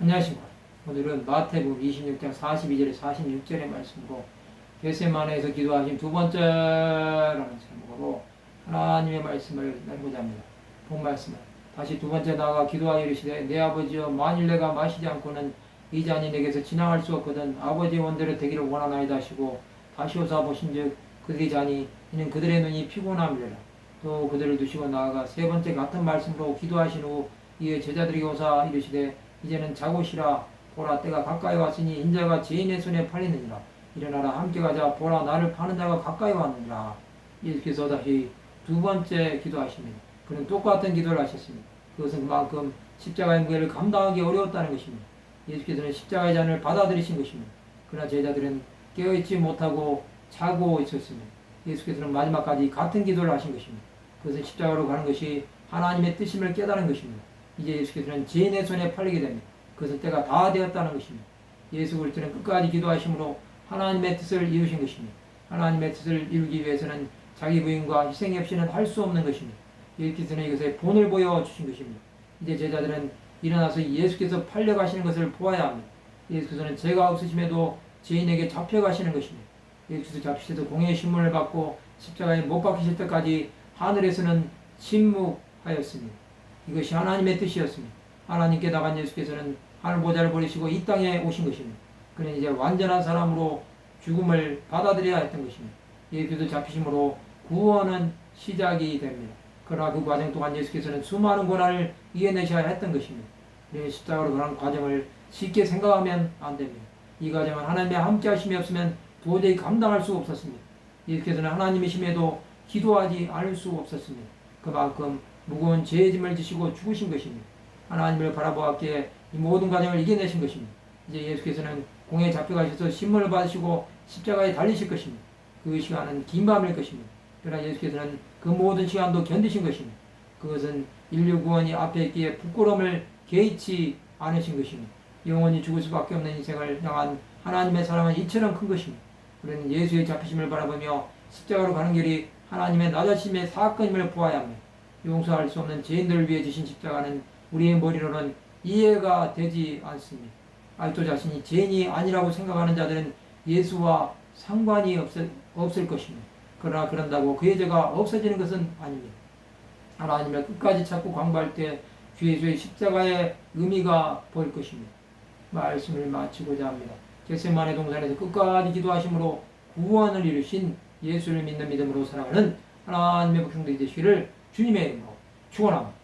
안녕하십니까. 오늘은 마태복음 26장 42절에 46절의 말씀으로 겟세마네에서 기도하신 두 번째라는 제목으로 하나님의 말씀을 나누고자 합니다. 본 말씀은 다시 두 번째 나아가 기도하여 이르시되 내 아버지여 만일 내가 마시지 않고는 이 잔이 내게서 지나갈 수 없거든 아버지의 원대로 되기를 원하나이다 하시고 다시 오사 보신즉 그들의 잔이 이는 그들의 눈이 피곤함이라. 또 그들을 두시고 나아가 세 번째 같은 말씀으로 기도하신 후 이에 제자들이 오사 이르시되 이제는 자고 쉬라. 보라 때가 가까이 왔으니 인자가 죄인의 손에 팔리느니라. 일어나라 함께 가자. 보라 나를 파는 자가 가까이 왔느니라. 예수께서 다시 두 번째 기도하십니다. 그는 똑같은 기도를 하셨습니다. 그것은 그만큼 십자가의 무게를 감당하기 어려웠다는 것입니다. 예수께서는 십자가의 잔을 받아들이신 것입니다. 그러나 제자들은 깨어있지 못하고 자고 있었습니다. 예수께서는 마지막까지 같은 기도를 하신 것입니다. 그것은 십자가로 가는 것이 하나님의 뜻임을 깨달은 것입니다. 이제 예수께서는 죄인의 손에 팔리게 됩니다. 그것은 때가 다 되었다는 것입니다. 예수 그리스도는 끝까지 기도하심으로 하나님의 뜻을 이루신 것입니다. 하나님의 뜻을 이루기 위해서는 자기 부인과 희생이 없이는 할 수 없는 것입니다. 예수께서는 이것에 본을 보여주신 것입니다. 이제 제자들은 일어나서 예수께서 팔려가시는 것을 보아야 합니다. 예수께서는 죄가 없으심에도 죄인에게 잡혀가시는 것입니다. 예수께서 잡히셔서 공의 신문을 받고 십자가에 못 박히실 때까지 하늘에서는 침묵하였습니다. 이것이 하나님의 뜻이었습니다. 하나님께 나간 예수께서는 하늘 보좌를 버리시고 이 땅에 오신 것입니다. 그는 이제 완전한 사람으로 죽음을 받아들여야 했던 것입니다. 예수께서 잡히심으로 구원은 시작이 됩니다. 그러나 그 과정 동안 예수께서는 수많은 고난을 이겨내셔야 했던 것입니다. 우리는 십자가로 그런 과정을 쉽게 생각하면 안 됩니다. 이 과정은 하나님의 함께 하심이 없으면 도저히 감당할 수 없었습니다. 예수께서는 하나님이심에도 기도하지 않을 수 없었습니다. 그만큼 무거운 죄의 짐을 지시고 죽으신 것입니다. 하나님을 바라보았기에 이 모든 과정을 이겨내신 것입니다. 이제 예수께서는 공에 잡혀가셔서 신문을 받으시고 십자가에 달리실 것입니다. 그 시간은 긴 밤일 것입니다. 그러나 예수께서는 그 모든 시간도 견디신 것입니다. 그것은 인류 구원이 앞에 있기에 부끄러움을 개의치 않으신 것입니다. 영원히 죽을 수밖에 없는 인생을 향한 하나님의 사랑은 이처럼 큰 것입니다. 우리는 예수의 잡히심을 바라보며 십자가로 가는 길이 하나님의 낮아심의 사건임을 보아야 합니다. 용서할 수 없는 죄인들을 위해 지신 십자가는 우리의 머리로는 이해가 되지 않습니다. 아직도 자신이 죄인이 아니라고 생각하는 자들은 예수와 상관이 없을 것입니다. 그러나 그런다고 그의 죄가 없어지는 것은 아닙니다. 하나님을 끝까지 찾고 광고할 때 주 예수의 십자가의 의미가 보일 것입니다. 말씀을 마치고자 합니다. 겟세마네 동산에서 끝까지 기도하심으로 구원을 이루신 예수를 믿는 믿음으로 살아가는 하나님의 백성들이 되시기를 주님의 이름으로 축원합니다.